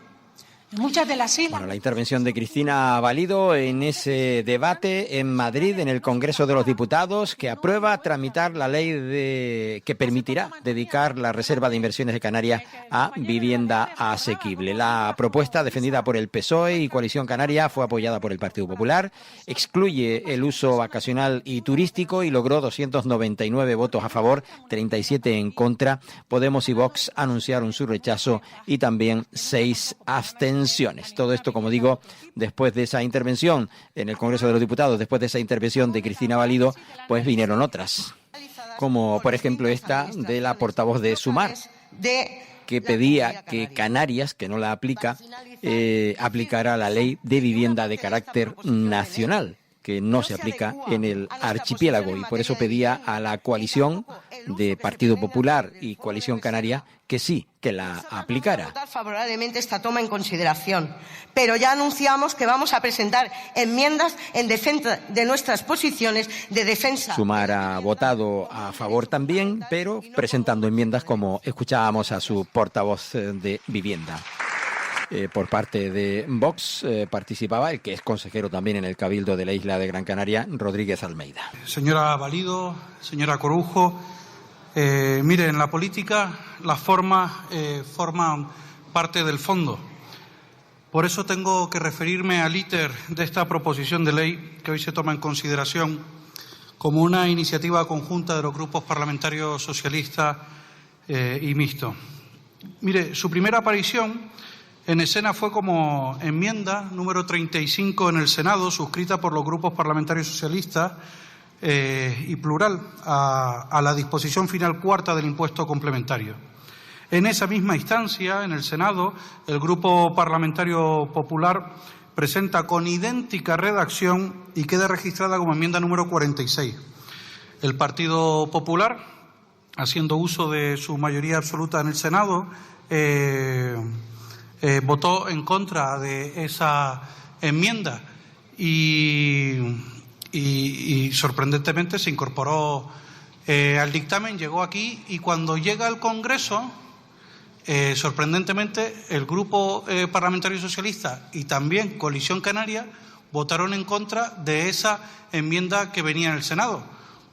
Speaker 5: En muchas de las islas...
Speaker 1: Bueno, la intervención de Cristina Valido en ese debate en Madrid, en el Congreso de los Diputados, que aprueba tramitar la ley que permitirá dedicar la Reserva de Inversiones de Canarias a vivienda asequible. La propuesta, defendida por el PSOE y Coalición Canaria, fue apoyada por el Partido Popular, excluye el uso vacacional y turístico y logró 299 votos a favor, 37 en contra. Podemos y Vox anunciaron su rechazo y también 6 abstenciones. Todo esto, como digo, después de esa intervención en el Congreso de los Diputados, después de esa intervención de Cristina Valido, pues vinieron otras, como por ejemplo esta de la portavoz de Sumar, que pedía que Canarias, que no la aplica, aplicara la ley de vivienda de carácter nacional, que no se aplica en el archipiélago, y por eso pedía a la coalición de Partido Popular y Coalición Canaria que sí, que la aplicara.
Speaker 23: Votar favorablemente esta toma en consideración, pero ya anunciamos que vamos a presentar enmiendas en defensa de nuestras posiciones de defensa.
Speaker 1: Sumar ha votado a favor también, pero presentando enmiendas, como escuchábamos a su portavoz de Vivienda. Por parte de Vox participaba el que es consejero también en el Cabildo de la isla de Gran Canaria, Rodríguez Almeida.
Speaker 24: Señora Valido, señora Corujo, mire, en la política las formas forman parte del fondo. Por eso tengo que referirme al íter de esta proposición de ley que hoy se toma en consideración como una iniciativa conjunta de los grupos parlamentarios socialistas y mixto. Mire, su primera aparición en escena fue como enmienda número 35 en el Senado, suscrita por los grupos parlamentarios socialistas, y plural a la disposición final cuarta del impuesto complementario. En esa misma instancia, en el Senado, el Grupo Parlamentario Popular presenta con idéntica redacción y queda registrada como enmienda número 46. El Partido Popular, haciendo uso de su mayoría absoluta en el Senado, votó en contra de esa enmienda y sorprendentemente se incorporó al dictamen, llegó aquí y cuando llega al Congreso, sorprendentemente el Grupo Parlamentario Socialista y también Coalición Canaria votaron en contra de esa enmienda que venía en el Senado.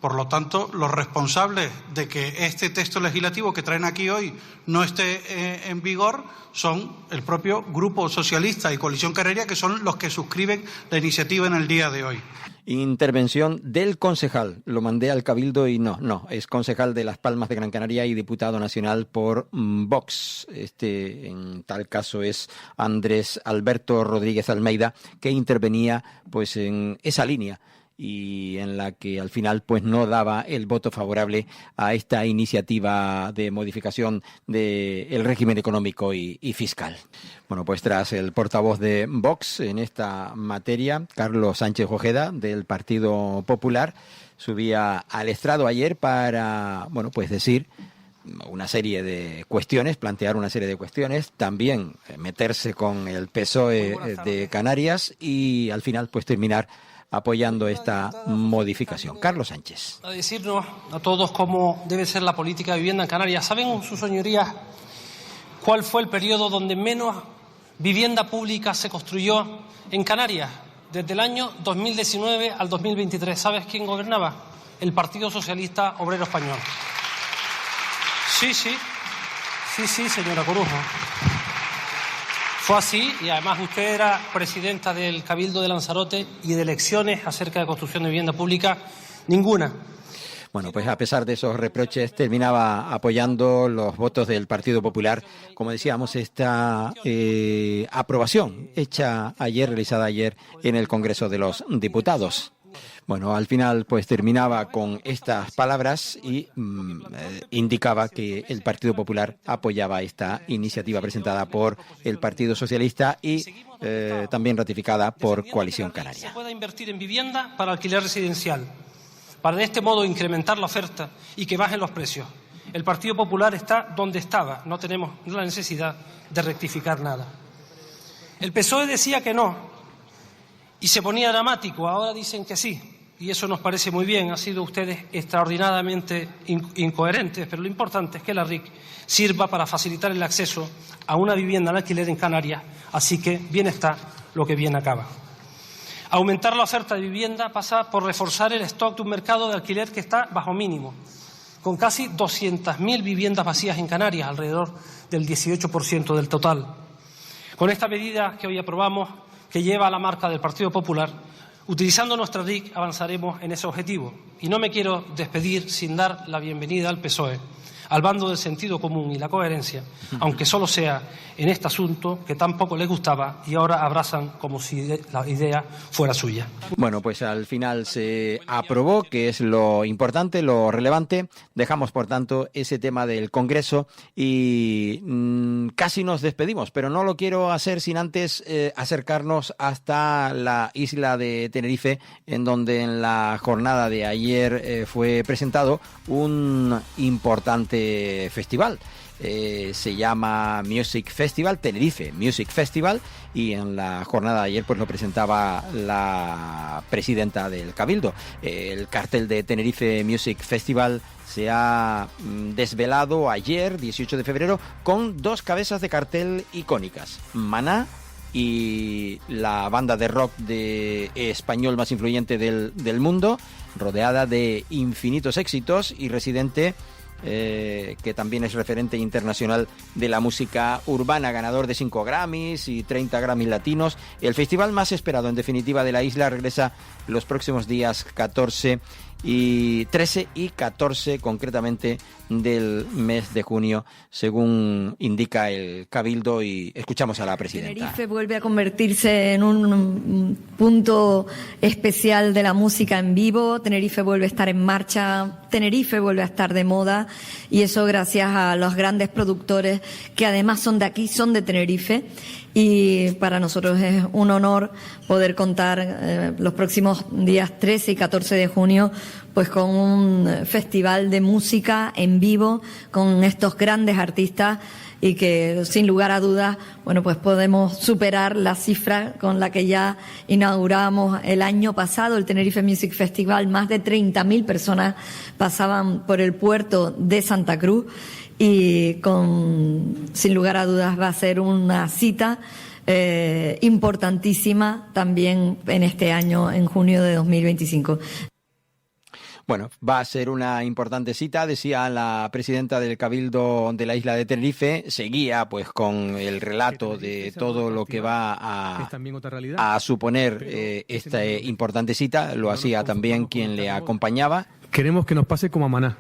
Speaker 24: Por lo tanto, los responsables de que este texto legislativo que traen aquí hoy no esté en vigor son el propio Grupo Socialista y Coalición Canaria, que son los que suscriben la iniciativa en el día de hoy.
Speaker 1: Intervención del concejal. Lo mandé al Cabildo y no, es concejal de Las Palmas de Gran Canaria y diputado nacional por Vox. En tal caso es Andrés Alberto Rodríguez Almeida, que intervenía pues en esa línea y en la que al final pues no daba el voto favorable a esta iniciativa de modificación del régimen económico y fiscal. Bueno, pues tras el portavoz de Vox en esta materia, Carlos Sánchez Ojeda, del Partido Popular, subía al estrado ayer para, bueno, pues decir una serie de cuestiones, plantear una serie de cuestiones, también meterse con el PSOE de Canarias y al final pues terminar apoyando esta modificación. Carlos Sánchez.
Speaker 6: A decirnos a todos cómo debe ser la política de vivienda en Canarias. ¿Saben, sus señorías, cuál fue el periodo donde menos vivienda pública se construyó en Canarias? Desde el año 2019 al 2023. ¿Sabes quién gobernaba? El Partido Socialista Obrero Español. Sí, señora Corujo. Fue así y además usted era presidenta del Cabildo de Lanzarote y de elecciones acerca de construcción de vivienda pública, ninguna.
Speaker 1: Bueno, pues a pesar de esos reproches terminaba apoyando los votos del Partido Popular, como decíamos, esta aprobación realizada ayer en el Congreso de los Diputados. Bueno, al final pues terminaba con estas palabras y indicaba que el Partido Popular apoyaba esta iniciativa presentada por el Partido Socialista y también ratificada por Coalición Canaria.
Speaker 6: Se pueda invertir en vivienda para alquiler residencial, para de este modo incrementar la oferta y que bajen los precios. El Partido Popular está donde estaba, no tenemos la necesidad de rectificar nada. El PSOE decía que no y se ponía dramático, ahora dicen que sí. Y eso nos parece muy bien, han sido ustedes extraordinariamente incoherentes, pero lo importante es que la RIC sirva para facilitar el acceso a una vivienda en alquiler en Canarias, así que bien está lo que bien acaba. Aumentar la oferta de vivienda pasa por reforzar el stock de un mercado de alquiler que está bajo mínimo, con casi 200.000 viviendas vacías en Canarias, alrededor del 18% del total. Con esta medida que hoy aprobamos, que lleva la marca del Partido Popular, utilizando nuestra RIC avanzaremos en ese objetivo. Y no me quiero despedir sin dar la bienvenida al PSOE, al bando del sentido común y la coherencia, aunque solo sea en este asunto que tampoco les gustaba y ahora abrazan como si la idea fuera suya.
Speaker 1: Bueno, pues al final se aprobó, que es lo importante, lo relevante. Dejamos, por tanto, ese tema del Congreso y casi nos despedimos, pero no lo quiero hacer sin antes acercarnos hasta la isla de Tenerife, en donde en la jornada de ayer fue presentado un importante festival. Se llama Music Festival, Tenerife Music Festival, y en la jornada de ayer pues lo presentaba la presidenta del Cabildo. El cartel de Tenerife Music Festival se ha desvelado ayer, 18 de febrero, con dos cabezas de cartel icónicas: Maná y la banda de rock de español más influyente del mundo, rodeada de infinitos éxitos, y Residente, que también es referente internacional de la música urbana, ganador de 5 Grammys y 30 Grammys latinos. El festival más esperado, en definitiva, de la isla regresa los próximos días 14 y 13 y 14 concretamente del mes de junio, según indica el Cabildo, y escuchamos a la presidenta.
Speaker 7: Tenerife vuelve a convertirse en un punto especial de la música en vivo. Tenerife vuelve a estar en marcha, Tenerife vuelve a estar de moda, y eso gracias a los grandes productores que además son de aquí, son de Tenerife. Y para nosotros es un honor poder contar los próximos días 13 y 14 de junio pues con un festival de música en vivo con estos grandes artistas, y que sin lugar a dudas, bueno, pues podemos superar la cifra con la que ya inauguramos el año pasado el Tenerife Music Festival. Más de 30.000 personas pasaban por el puerto de Santa Cruz, y sin lugar a dudas va a ser una cita importantísima también en este año, en junio de 2025.
Speaker 1: Bueno, va a ser una importante cita, decía la presidenta del Cabildo de la isla de Tenerife. Seguía pues con el relato de todo lo que va a suponer esta importante cita. Lo hacía también quien le acompañaba.
Speaker 8: Queremos que nos pase como a Maná,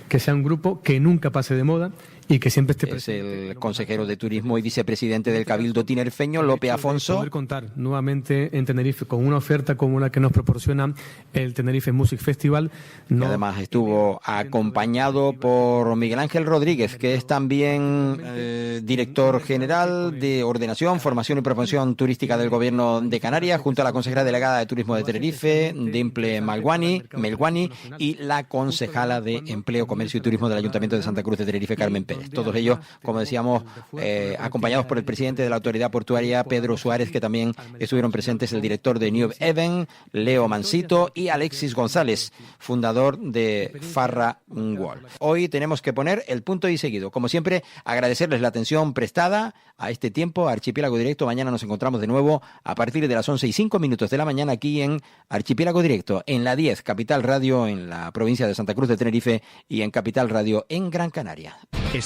Speaker 8: que sea un grupo que nunca pase de moda y que siempre esté
Speaker 1: presente. Es el consejero de Turismo y vicepresidente del Cabildo tinerfeño, Lope Afonso.
Speaker 8: Poder contar nuevamente en Tenerife con una oferta como la que nos proporciona el Tenerife Music Festival.
Speaker 1: Y además estuvo acompañado por Miguel Ángel Rodríguez, que es también director general de Ordenación, Formación y Promoción Turística del Gobierno de Canarias, junto a la consejera delegada de Turismo de Tenerife, Dimple Melguani, y la concejala de Empleo, Comercio y Turismo del Ayuntamiento de Santa Cruz de Tenerife, Carmen Pérez. Todos ellos, como decíamos, acompañados por el presidente de la Autoridad Portuaria, Pedro Suárez, que también estuvieron presentes el director de New Even, Leo Mansito, y Alexis González, fundador de Farra World. Hoy tenemos que poner el punto y seguido. Como siempre, agradecerles la atención prestada a este tiempo, Archipiélago Directo. Mañana nos encontramos de nuevo a partir de las 11:05 de la mañana aquí en Archipiélago Directo, en la 10, Capital Radio, en la provincia de Santa Cruz de Tenerife, y en Capital Radio en Gran Canaria.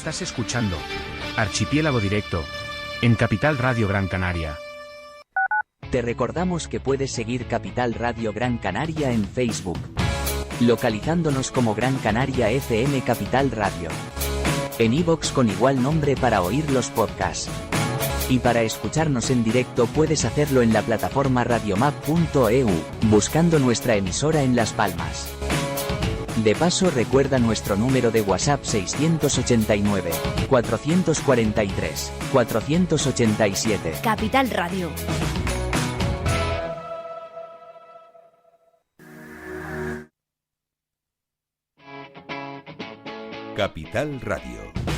Speaker 9: Estás escuchando Archipiélago Directo en Capital Radio Gran Canaria.
Speaker 10: Te recordamos que puedes seguir Capital Radio Gran Canaria en Facebook, localizándonos como Gran Canaria FM Capital Radio. En iVoox con igual nombre para oír los podcasts. Y para escucharnos en directo puedes hacerlo en la plataforma radiomap.eu, buscando nuestra emisora en Las Palmas. De paso, recuerda nuestro número de WhatsApp 689-443-487.
Speaker 11: Capital Radio.
Speaker 13: Capital Radio.